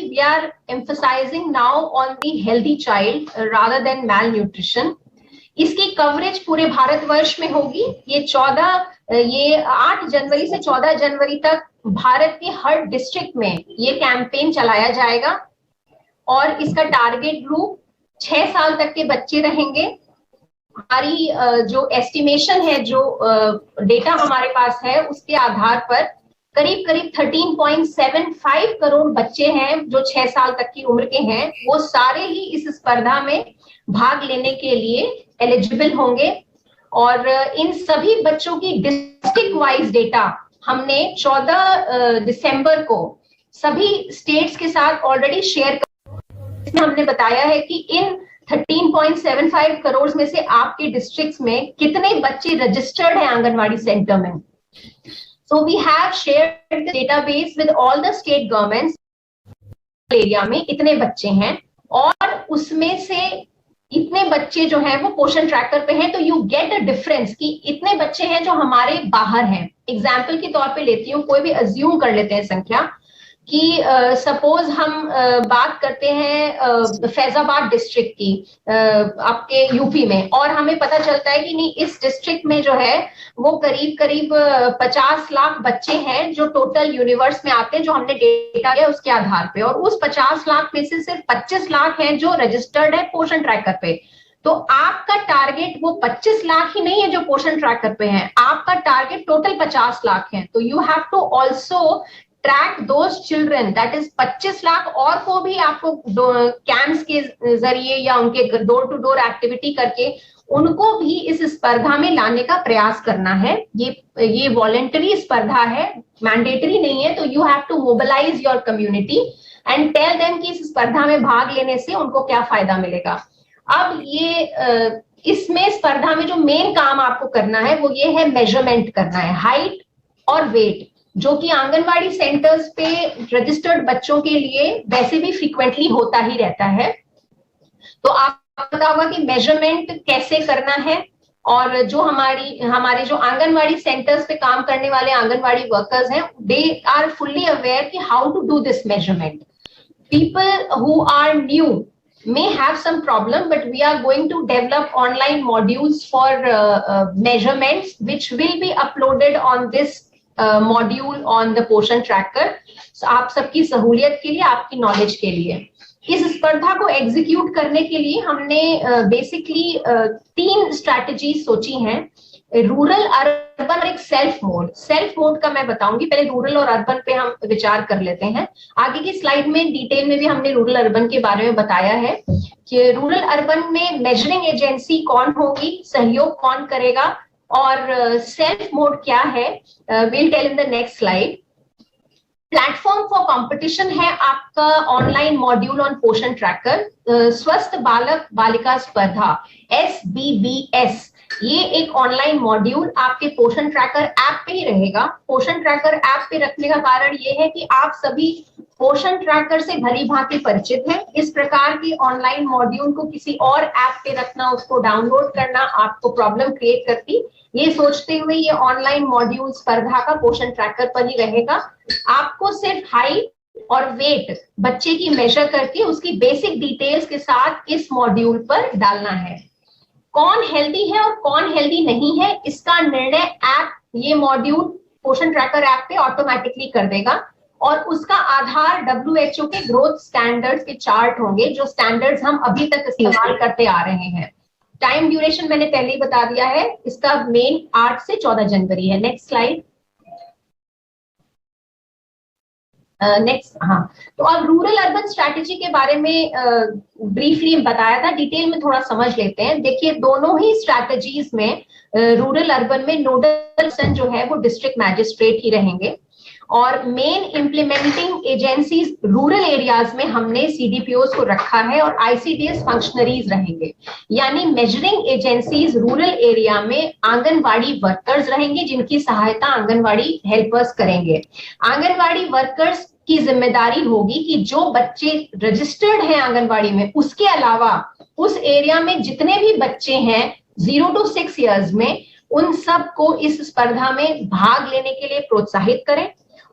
Basically we are emphasizing now on the healthy child rather than malnutrition. इसकी coverage पूरे भारतवर्ष में होगी। ये 8 जनवरी से 14 जनवरी तक भारत के हर डिस्ट्रिक्ट में ये कैंपेन चलाया जाएगा और इसका टारगेट ग्रुप 6 साल तक के बच्चे रहेंगे। हमारी जो एस्टिमेशन है, जो डेटा हमारे पास है, उसके आधार पर करीब 13.75 करोड़ बच्चे हैं जो 6 साल तक की उम्र के हैं, वो सारे ही इस स्पर्धा में भाग लेने के लिए एलिजिबल होंगे। और इन सभी बच्चों की डिस्ट्रिक्ट वाइज डेटा हमने 14 दिसंबर को सभी स्टेट्स के साथ ऑलरेडी शेयर कर, इसमें हमने बताया है कि इन 13.75 करोड़ में से आपके डिस्ट्रिक्ट्स में कितने बच्चे रजिस्टर्ड हैं आंगनवाड़ी सेंटर में। So we have shared the database with all the state governments, area में इतने बच्चे हैं और उसमें से इतने बच्चे जो हैं वो पोषण ट्रैकर पे हैं। तो यू गेट अ डिफरेंस कि इतने बच्चे हैं जो हमारे बाहर हैं। एग्जाम्पल के तौर पे लेती हूँ, कोई भी अज्यूम कर लेते हैं संख्या कि सपोज हम बात करते हैं फैजाबाद डिस्ट्रिक्ट की आपके यूपी में, और हमें पता चलता है कि नहीं, इस डिस्ट्रिक्ट में जो है वो करीब 50 लाख बच्चे हैं जो टोटल यूनिवर्स में आते हैं, जो हमने डेटा लिया उसके आधार पे, और उस 50 लाख में से सिर्फ 25 लाख हैं जो रजिस्टर्ड है पोषण ट्रैकर पे। तो आपका टारगेट वो 25 लाख ही नहीं है जो पोषण ट्रैकर पे हैं, आपका टारगेट टोटल 50 लाख है। तो you have to also track those children, that is 25 lakh और को भी आपको कैंप्स के जरिए या उनके डोर टू डोर एक्टिविटी करके उनको भी इस स्पर्धा में लाने का प्रयास करना है। ये वॉलेंटरी स्पर्धा है, मैंडेटरी नहीं है। तो you have to mobilize your community and tell them कि इस स्पर्धा में भाग लेने से उनको क्या फायदा मिलेगा। अब ये इसमें स्पर्धा में जो मेन काम आपको करना है वो ये है, मेजरमेंट करना है हाइट और वेट, जो कि आंगनवाड़ी सेंटर्स पे रजिस्टर्ड बच्चों के लिए वैसे भी फ्रीक्वेंटली होता ही रहता है। तो आपको पता होगा कि मेजरमेंट कैसे करना है, और जो हमारे जो आंगनवाड़ी सेंटर्स पे काम करने वाले आंगनवाड़ी वर्कर्स हैं, दे आर फुल्ली अवेयर कि how to do this measurement. People who are new may have some problem, but we are going to develop online modules for measurements which will be uploaded on this module on the पोषण tracker. आप सबकी सहूलियत के लिए, आपकी knowledge के लिए। इस स्पर्धा को एग्जीक्यूट करने के लिए हमने बेसिकली 3 स्ट्रैटेजी सोची हैं, रूरल, अर्बन और एक सेल्फ मोड। सेल्फ मोड का मैं बताऊंगी, पहले रूरल और अर्बन पे हम विचार कर लेते हैं। आगे की स्लाइड में डिटेल में भी हमने रूरल अर्बन के बारे में बताया है कि रूरल अर्बन में मेजरिंग एजेंसी कौन होगी, सहयोग कौन करेगा, और सेल्फ मोड क्या है, will tell in the next slide. Platform for competition है आपका online module on Poshan tracker, स्वस्थ बालक बालिका स्पर्धा SBBS। ये एक ऑनलाइन मॉड्यूल आपके पोषण ट्रैकर ऐप पे ही रहेगा। पोषण ट्रैकर ऐप पे रखने का कारण ये है कि आप सभी पोषण ट्रैकर से भली भांति परिचित हैं। इस प्रकार की ऑनलाइन मॉड्यूल को किसी और ऐप पे रखना, उसको डाउनलोड करना आपको प्रॉब्लम क्रिएट करती। ये सोचते हुए ये ऑनलाइन मॉड्यूल स्पर्धा का पोषण ट्रैकर पर ही रहेगा। आपको सिर्फ हाइट और वेट बच्चे की मेजर करके उसकी बेसिक डिटेल्स के साथ इस मॉड्यूल पर डालना है। कौन हेल्दी है और कौन हेल्दी नहीं है, इसका निर्णय ऐप, ये मॉड्यूल पोषण ट्रैकर ऐप पे ऑटोमेटिकली कर देगा, और उसका आधार WHO के ग्रोथ स्टैंडर्ड्स के चार्ट होंगे, जो स्टैंडर्ड्स हम अभी तक इस्तेमाल करते आ रहे हैं। टाइम ड्यूरेशन मैंने पहले ही बता दिया है, इसका मेन 8 से 14 जनवरी है। Next slide. नेक्स्ट, हाँ, तो अब रूरल अर्बन स्ट्रैटेजी के बारे में ब्रीफली बताया था, डिटेल में थोड़ा समझ लेते हैं। देखिए, दोनों ही स्ट्रैटेजीज में रूरल अर्बन में नोडल पर्सन जो है वो डिस्ट्रिक्ट मैजिस्ट्रेट ही रहेंगे, और main implementing agencies rural areas में हमने CDPOs को रखा है और ICDS फंक्शनरीज रहेंगे। यानी मेजरिंग एजेंसीज रूरल एरिया में आंगनवाड़ी वर्कर्स रहेंगे, जिनकी सहायता आंगनवाड़ी हेल्पर्स करेंगे। आंगनवाड़ी वर्कर्स की जिम्मेदारी होगी कि जो बच्चे रजिस्टर्ड हैं आंगनवाड़ी में, उसके अलावा उस एरिया में जितने भी बच्चे हैं 0 to 6 ईयर्स में, उन सब को इस स्पर्धा में भाग लेने के लिए प्रोत्साहित करें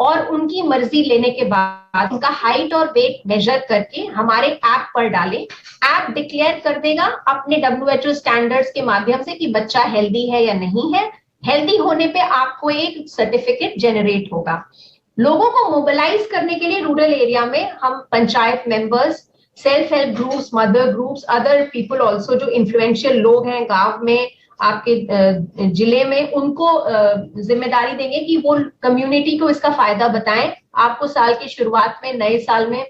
और उनकी मर्जी लेने के बाद उनका हाइट और वेट मेजर करके हमारे ऐप पर डालें। ऐप डिक्लेयर कर देगा अपने WHO स्टैंडर्ड्स के माध्यम से कि बच्चा हेल्दी है या नहीं है। हेल्दी होने पे आपको एक सर्टिफिकेट जनरेट होगा। लोगों को मोबिलाइज करने के लिए रूरल एरिया में हम panchayat members, self help groups, mother groups, other people also जो इन्फ्लुएंशियल लोग हैं गांव में, आपके जिले में, उनको जिम्मेदारी देंगे कि वो कम्युनिटी को इसका फायदा बताएं। आपको साल की शुरुआत में, नए साल में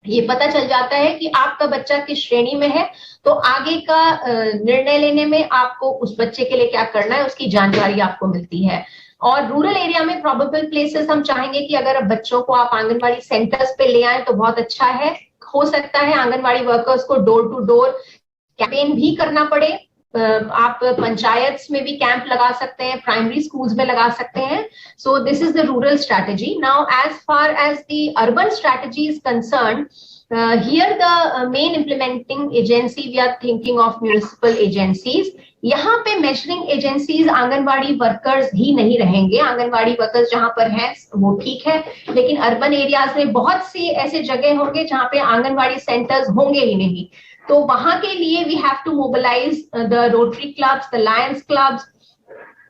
ये पता चल जाता है कि आपका बच्चा किस श्रेणी में है, तो आगे का निर्णय लेने में आपको उस बच्चे के लिए क्या करना है उसकी जानकारी आपको मिलती है। और रूरल एरिया में प्रोबेबल प्लेसेस हम चाहेंगे कि अगर अब बच्चों को आप आंगनबाड़ी सेंटर्स पे ले आए तो बहुत अच्छा है। हो सकता है आंगनबाड़ी वर्कर्स को डोर टू डोर कैंपेन भी करना पड़े। आप पंचायत में भी कैंप लगा सकते हैं, प्राइमरी स्कूल्स में लगा सकते हैं। So this is the rural strategy. Now as far as the urban strategy is concern, here the main implementing agency we are thinking of municipal agencies। यहाँ पे measuring agencies आंगनबाड़ी वर्कर्स ही नहीं रहेंगे। Anganwadi workers जहां पर हैं वो ठीक है, लेकिन अर्बन एरियाज में बहुत सी ऐसे जगह होंगे जहां पे आंगनबाड़ी सेंटर्स होंगे ही नहीं। तो वहां के लिए we have to mobilize the Rotary clubs, the Lions clubs,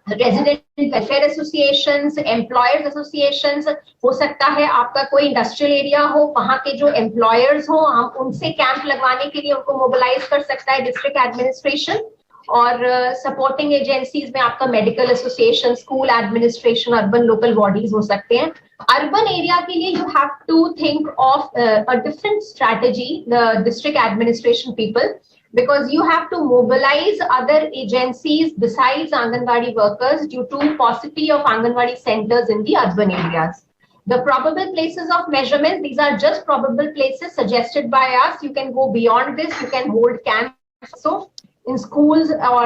resident welfare associations, employers associations. हो सकता है आपका कोई इंडस्ट्रियल एरिया हो, वहां के जो एम्प्लॉयर्स हो हम उनसे कैंप लगवाने के लिए उनको मोबिलाइज कर सकता है डिस्ट्रिक्ट एडमिनिस्ट्रेशन। और सपोर्टिंग एजेंसीज में आपका medical association, school administration, urban local bodies हो सकते हैं। अर्बन एरिया के लिए you have to think of a different strategy, the district administration people, because you have to mobilize other agencies besides Anganwadi workers due to paucity of Anganwadi centers in the urban areas. The probable places of measurement, these are just probable places suggested by us. You can go beyond this. You can hold camps so in schools, or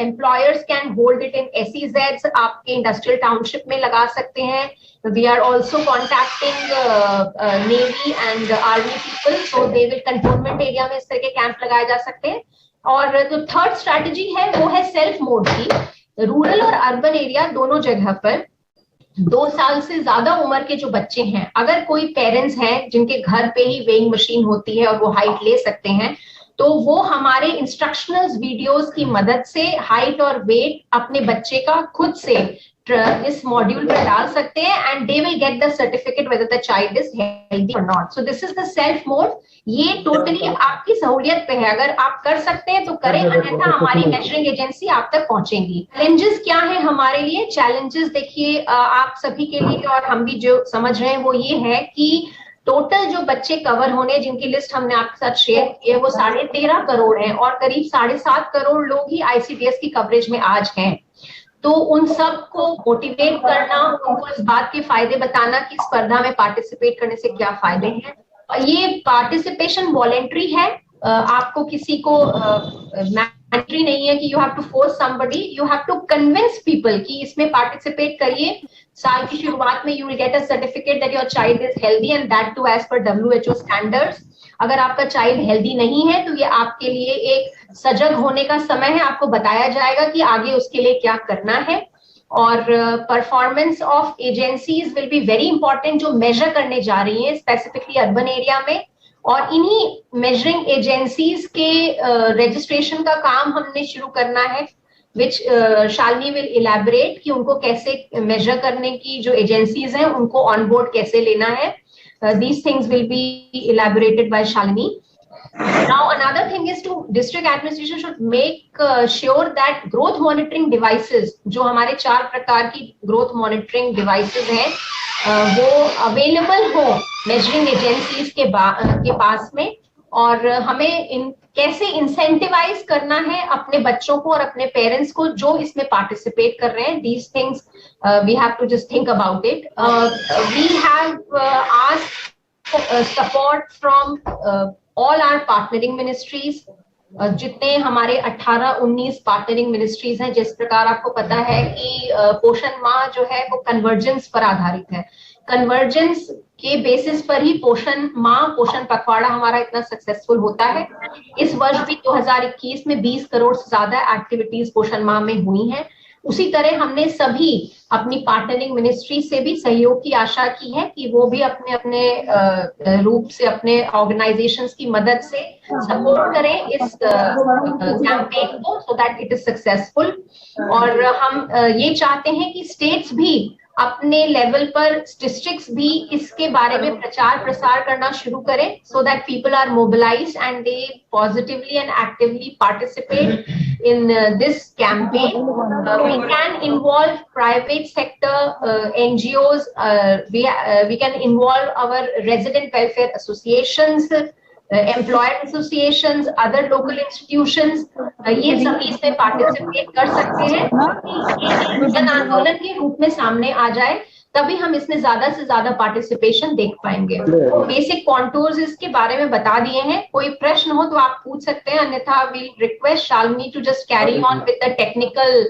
employers can hold it in SEZs. आपके industrial township में लगा सकते हैं. We are also contacting Navy and Army people, so they will cantonment area में इस तरह के camp लगाए जा सकते हैं। और जो थर्ड स्ट्रैटेजी है वो है सेल्फ मोड की। रूरल और अर्बन एरिया दोनों जगह पर 2 साल से ज्यादा उम्र के जो बच्चे हैं, अगर कोई पेरेंट्स हैं जिनके घर पे ही वेइंग मशीन होती है और वो हाइट ले सकते हैं, तो वो हमारे इंस्ट्रक्शनल्स वीडियोस की मदद से हाइट और वेट अपने बच्चे का खुद से इस मॉड्यूल पर डाल सकते हैं and they will get the certificate whether the child is healthy और not. So this is the self mode. ये टोटली आपकी सहूलियत पे है, अगर आप कर सकते हैं तो करें, अन्यथा हमारी मेजरिंग एजेंसी आप तक पहुंचेंगी। चैलेंजेस क्या है हमारे लिए? चैलेंजेस देखिए आप सभी के लिए और हम भी जो समझ रहे हैं वो ये है कि टोटल जो बच्चे कवर होने जिनकी लिस्ट हमने आपके साथ शेयर की है वो 13.5 करोड़ है और करीब 7.5 करोड़ लोग ही ICDS की कवरेज में आज हैं। तो उन सब को मोटिवेट करना, उनको इस बात के फायदे बताना कि स्पर्धा में पार्टिसिपेट करने से क्या फायदे हैं। ये पार्टिसिपेशन वॉलेंट्री है, आपको किसी को मैंडेटरी नहीं है कि you have to force somebody, you have to convince people कि इसमें पार्टिसिपेट करिए। साल की शुरुआत में you will get a certificate that your child is healthy and that to as per WHO standards. अगर आपका चाइल्ड हेल्दी नहीं है तो ये आपके लिए एक सजग होने का समय है, आपको बताया जाएगा कि आगे उसके लिए क्या करना है। और performance of agencies will be very important जो मेजर करने जा रही हैं स्पेसिफिकली अर्बन एरिया में। और इन्हीं मेजरिंग एजेंसीज के रजिस्ट्रेशन का काम हमने शुरू करना है, विच शालिनी विल इलैबोरेट कि उनको कैसे मेजर करने की जो एजेंसीज हैं उनको ऑन बोर्ड कैसे लेना है। These things will be elaborated by Shalini. Now another thing is to district administration should make sure that growth monitoring devices, जो हमारे 4 प्रकार की growth monitoring devices हैं वो available हो measuring agencies के पास में। और हमें कैसे इंसेंटिवाइज करना है अपने बच्चों को और अपने पेरेंट्स को जो इसमें पार्टिसिपेट कर रहे हैं। These things we have to just think about it. We have asked support from all our partnering ministries. जितने हमारे 18-19 पार्टनरिंग मिनिस्ट्रीज हैं, जिस प्रकार आपको पता है कि पोषण माह जो है वो कन्वर्जेंस पर आधारित है। कन्वर्जेंस के बेसिस पर ही पोषण माह, पोषण पखवाड़ा हमारा इतना सक्सेसफुल होता है। इस वर्ष भी 2021 में 20 करोड़ से ज्यादा एक्टिविटीज पोषण माह में हुई हैं। उसी तरह हमने सभी अपनी पार्टनरिंग मिनिस्ट्री से भी सहयोग की आशा की है कि वो भी अपने अपने रूप से अपने ऑर्गेनाइजेशंस की मदद से सपोर्ट करें इस कैंपेन को, so that it is successful. और हम ये चाहते हैं कि स्टेट्स भी अपने लेवल पर, डिस्ट्रिक्ट्स भी इसके बारे में प्रचार प्रसार करना शुरू करें, so that people are mobilized and they positively and actively participate in this campaign. We can involve private sector, NGOs, we can involve our resident welfare associations, employer associations, other local institutions, ये सभी इसमें participate कर सकते हैं। जन आंदोलन के रूप में सामने आ जाए तभी हम इसमें ज्यादा से ज्यादा पार्टिसिपेशन देख पाएंगे। बेसिक कॉन्टूर्स इसके बारे में बता दिए हैं, कोई प्रश्न हो तो आप पूछ सकते हैं, अन्यथा we request Shalini to just carry on with the technical